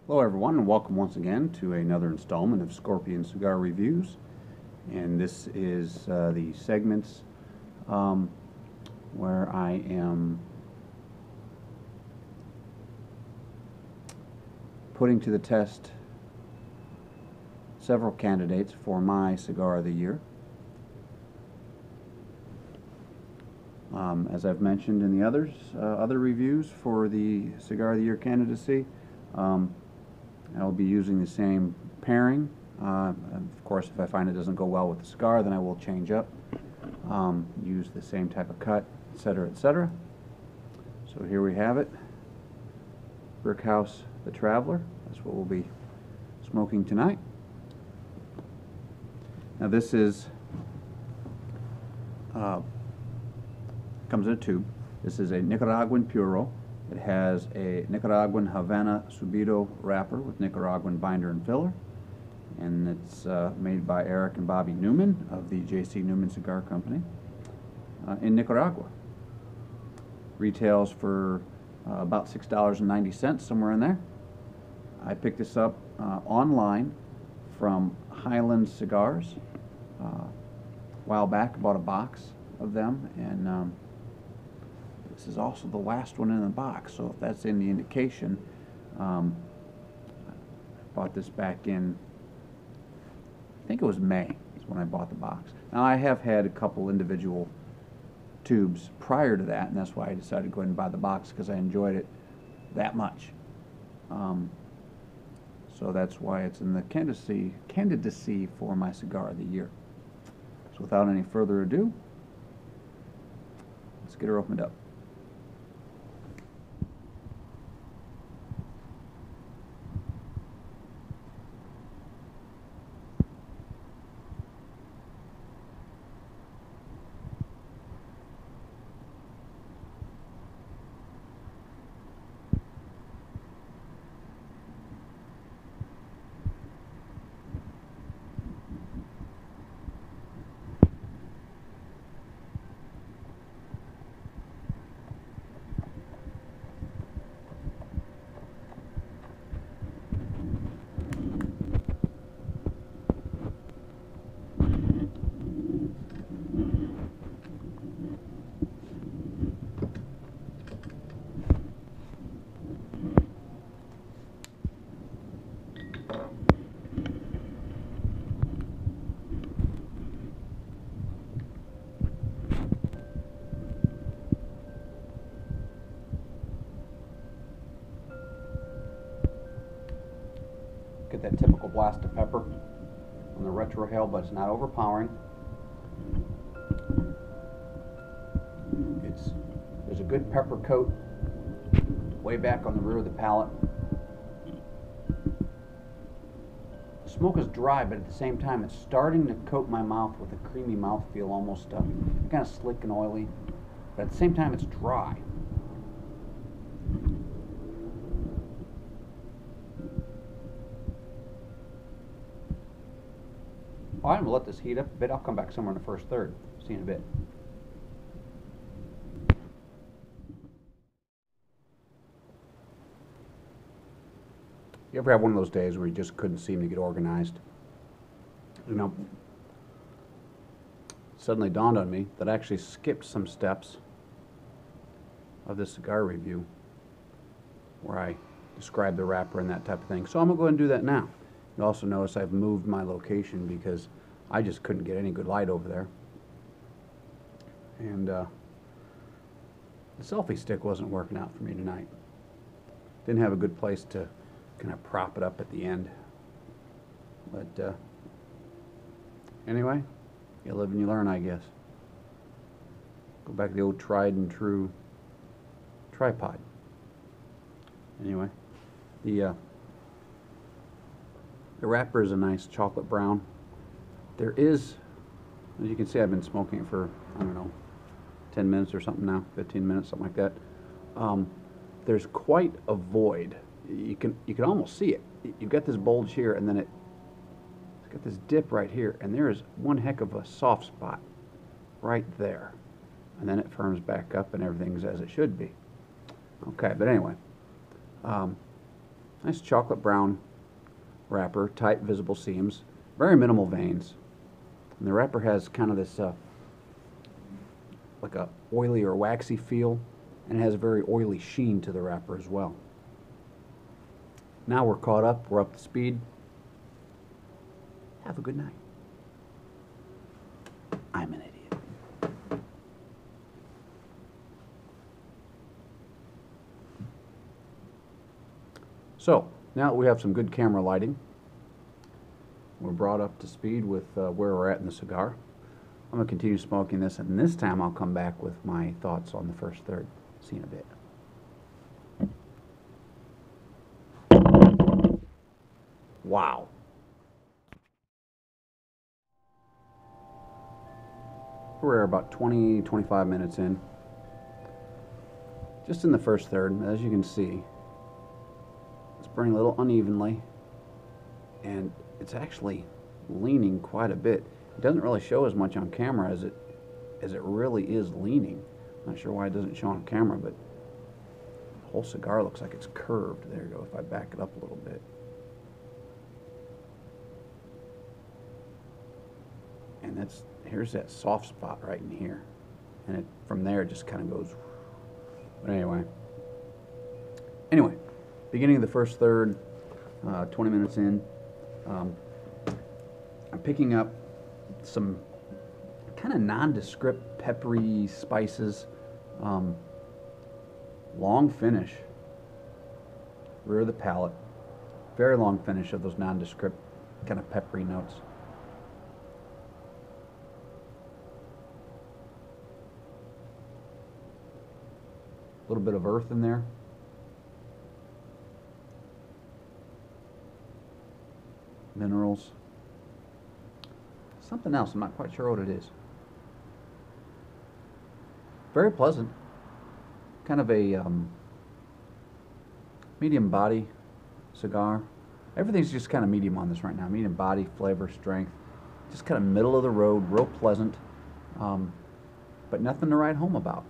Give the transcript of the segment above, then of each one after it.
Hello everyone, and welcome once again to another installment of Scorpion Cigar Reviews. And this is the segments where I am putting to the test several candidates for my Cigar of the Year. As I've mentioned in the other reviews for the Cigar of the Year candidacy, I'll be using the same pairing. Of course, if I find it doesn't go well with the cigar, then I will change up, use the same type of cut, etc., etc. So here we have it, Brickhouse the Traveler. That's what we'll be smoking tonight. Now this is comes in a tube. This is a Nicaraguan Puro. It has a Nicaraguan Havana Subido wrapper with Nicaraguan binder and filler, and it's made by Eric and Bobby Newman of the J.C. Newman Cigar Company in Nicaragua. Retails for about $6.90, somewhere in there. I picked this up online from Highland Cigars a while back. Bought a box of them, and this is also the last one in the box, so if that's any indication, I bought this back in, I think it was May is when I bought the box. Now I have had a couple individual tubes prior to that, and that's why I decided to go ahead and buy the box, because I enjoyed it that much. So that's why it's in the candidacy for my Cigar of the Year. So without any further ado, let's get her opened up. Get that typical blast of pepper on the retrohale, but it's not overpowering. There's a good pepper coat way back on the rear of the palate. The smoke is dry, but at the same time it's starting to coat my mouth with a creamy mouthfeel, almost kind of slick and oily, but at the same time it's dry. All right, I'm going to let this heat up a bit. I'll come back somewhere in the first third. See you in a bit. You ever have one of those days where you just couldn't seem to get organized? You know, it suddenly dawned on me that I actually skipped some steps of this cigar review where I described the wrapper and that type of thing. So I'm going to go ahead and do that now. You also notice I've moved my location because I just couldn't get any good light over there. And the selfie stick wasn't working out for me tonight. Didn't have a good place to kind of prop it up at the end. But anyway, you live and you learn, I guess. Go back to the old tried and true tripod. Anyway, the wrapper is a nice chocolate brown. There is, as you can see, I've been smoking it for, I don't know, 10 minutes or something now, 15 minutes, something like that. There's quite a void. You can almost see it. You've got this bulge here, and then it's got this dip right here, and there is one heck of a soft spot right there. And then it firms back up and everything's as it should be. Okay, but anyway, Nice chocolate brown wrapper, tight visible seams, very minimal veins. And the wrapper has kind of this like a oily or waxy feel, and it has a very oily sheen to the wrapper as well. Now we're caught up, we're up to speed. Have a good night. I'm an idiot. So, now that we have some good camera lighting, we're brought up to speed with where we're at in the cigar. I'm going to continue smoking this, and this time I'll come back with my thoughts on the first third. See you in a bit. Wow. We're about 20-25 minutes in. Just in the first third, as you can see, it's burning a little unevenly, and it's actually leaning quite a bit. It doesn't really show as much on camera as it really is leaning. Not sure why it doesn't show on camera, but the whole cigar looks like it's curved. There you go, if I back it up a little bit. And here's that soft spot right in here. And from there it just kind of goes. But anyway, beginning of the first third, 20 minutes in, I'm picking up some kind of nondescript peppery spices, long finish, rear of the palate, very long finish of those nondescript kind of peppery notes. A little bit of earth in there. Minerals. Something else, I'm not quite sure what it is. Very pleasant. Kind of a medium body cigar. Everything's just kind of medium on this right now. Medium body, flavor, strength. Just kind of middle of the road, real pleasant. But nothing to write home about.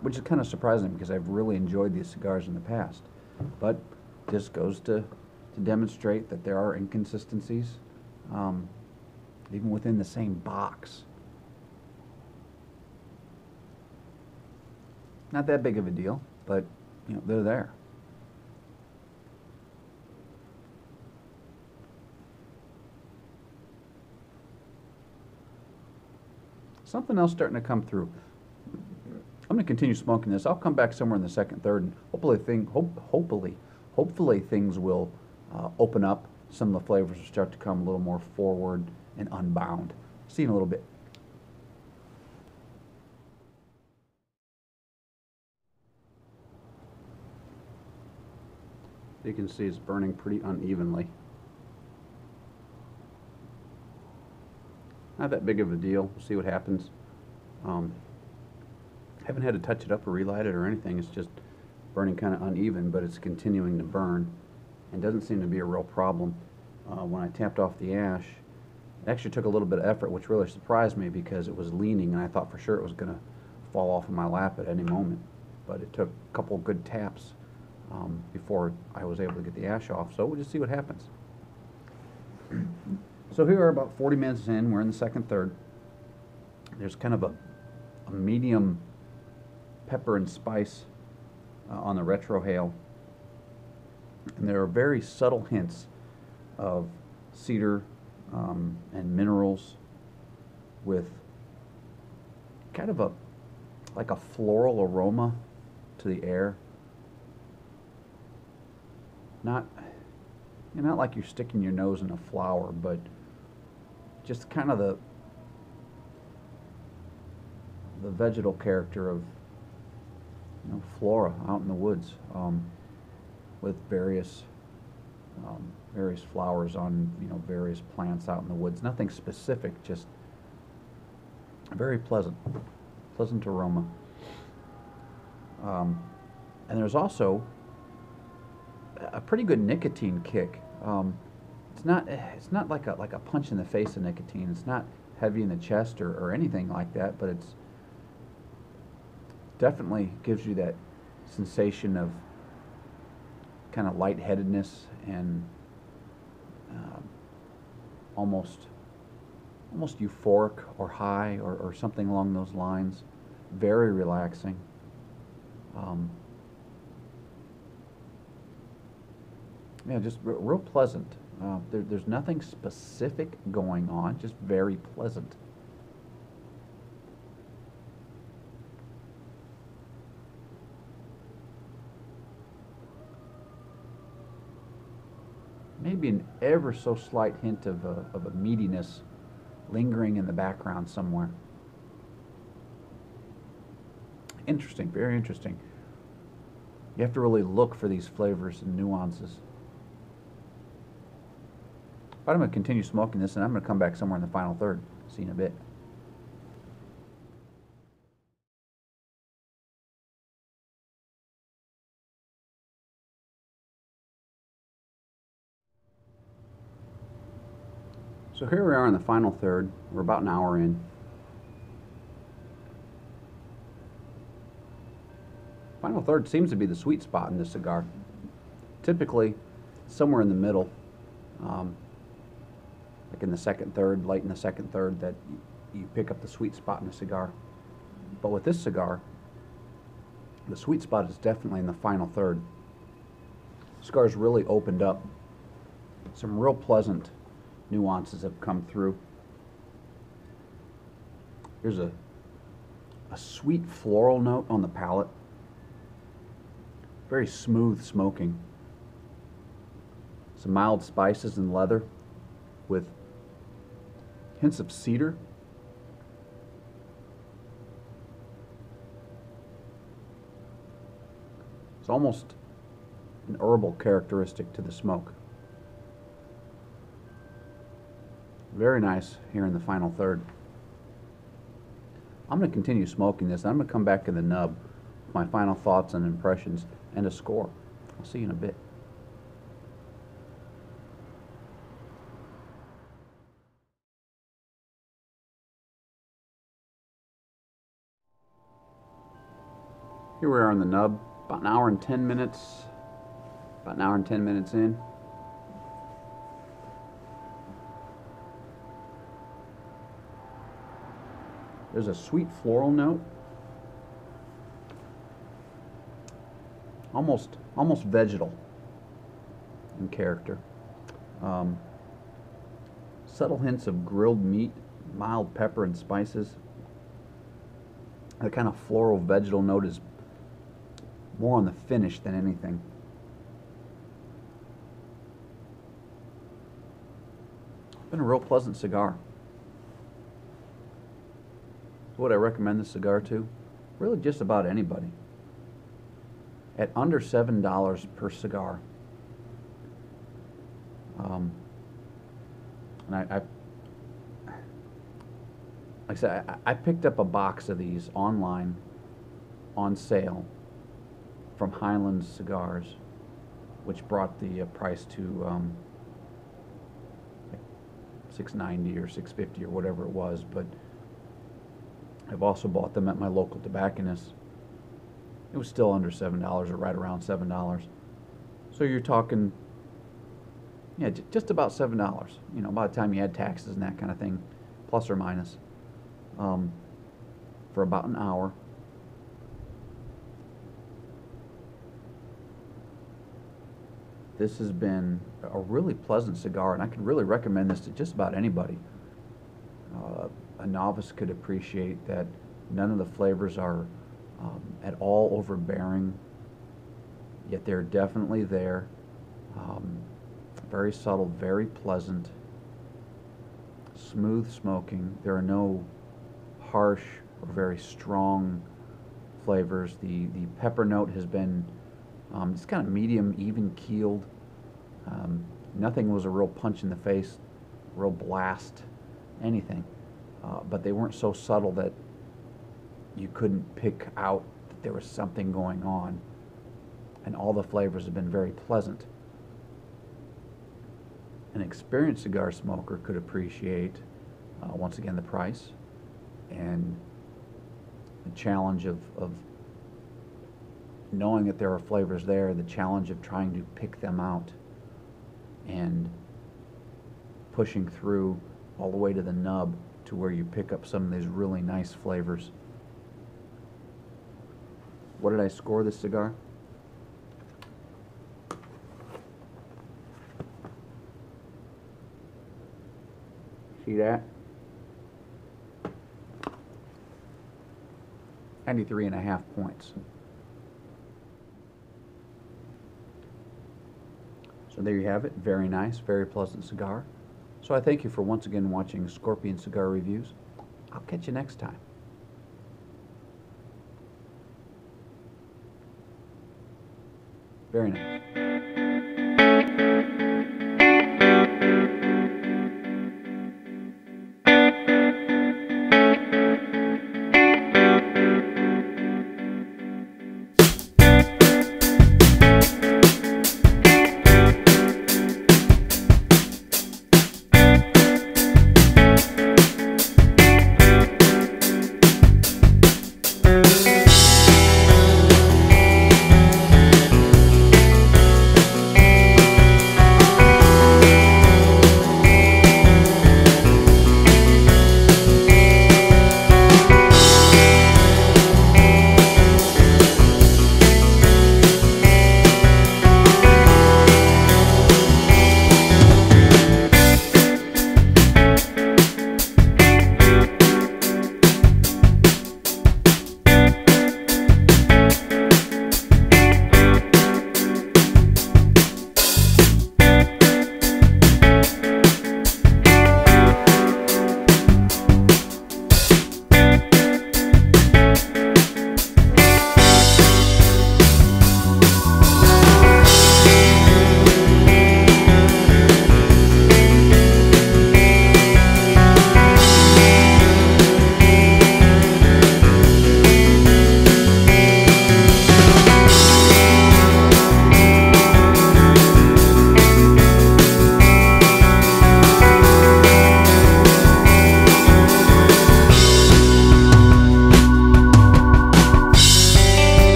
Which is kind of surprising because I've really enjoyed these cigars in the past. But this goes to demonstrate that there are inconsistencies, even within the same box. Not that big of a deal, but you know, they're there. Something else starting to come through. I'm going to continue smoking this. I'll come back somewhere in the second, third, and hopefully things will open up. Some of the flavors will start to come a little more forward and unbound. See you in a little bit. You can see it's burning pretty unevenly. Not that big of a deal. We'll see what happens. Haven't had to touch it up or relight it or anything. It's just burning kind of uneven, but it's continuing to burn and doesn't seem to be a real problem. When I tapped off the ash, it actually took a little bit of effort, which really surprised me because it was leaning and I thought for sure it was going to fall off in my lap at any moment. But it took a couple good taps before I was able to get the ash off. So we'll just see what happens. So here we're about 40 minutes in. We're in the second third. There's kind of a medium pepper and spice on the retrohale, and there are very subtle hints of cedar and minerals with kind of like a floral aroma to the air. Not like you're sticking your nose in a flower, but just kind of the vegetal character of flora out in the woods, with various flowers on various plants out in the woods. Nothing specific, just very pleasant aroma. And there's also a pretty good nicotine kick. It's not like a punch in the face of nicotine. It's not heavy in the chest or anything like that, but it's definitely gives you that sensation of kind of lightheadedness and almost euphoric or high or something along those lines. Very relaxing. Yeah, just real pleasant. There's nothing specific going on, just very pleasant. Maybe an ever so slight hint of a meatiness lingering in the background somewhere. Interesting, very interesting. You have to really look for these flavors and nuances. But I'm going to continue smoking this, and I'm going to come back somewhere in the final third. See you in a bit. So here we are in the final third. We're about an hour in. Final third seems to be the sweet spot in this cigar. Typically, somewhere in the middle, like in the second third, late in the second third, that you pick up the sweet spot in a cigar. But with this cigar, the sweet spot is definitely in the final third. The cigar's really opened up. Some real pleasant nuances have come through. There's a sweet floral note on the palate. Very smooth smoking. Some mild spices and leather with hints of cedar. It's almost an herbal characteristic to the smoke. Very nice here in the final third. I'm going to continue smoking this. I'm going to come back in the nub with my final thoughts and impressions and a score. I'll see you in a bit. Here we are on the nub, about an hour and 10 minutes, about an hour and 10 minutes in. There's a sweet floral note, almost vegetal in character. Subtle hints of grilled meat, mild pepper and spices. The kind of floral vegetal note is more on the finish than anything. It's been a real pleasant cigar. Would I recommend this cigar to? Really just about anybody. At under $7 per cigar. And like I said, I picked up a box of these online on sale from Highlands Cigars, which brought the price to like $6.90 or $6.50 or whatever it was. But I've also bought them at my local tobacconist. It was still under $7 or right around $7. So you're talking, yeah, just about $7. You know, by the time you add taxes and that kind of thing, plus or minus, for about an hour. This has been a really pleasant cigar, and I could really recommend this to just about anybody. A novice could appreciate that none of the flavors are at all overbearing, yet they're definitely there. Very subtle, very pleasant, smooth smoking. There are no harsh or very strong flavors. The pepper note has been it's kind of medium, even keeled. Nothing was a real punch in the face, real blast, anything. But they weren't so subtle that you couldn't pick out that there was something going on. And all the flavors have been very pleasant. An experienced cigar smoker could appreciate, once again, the price and the challenge of knowing that there are flavors there, the challenge of trying to pick them out and pushing through all the way to the nub to where you pick up some of these really nice flavors. What did I score this cigar? See that? 93.5 points. So there you have it. Very nice, very pleasant cigar. So I thank you for once again watching Scorpion Cigar Reviews. I'll catch you next time. Very nice.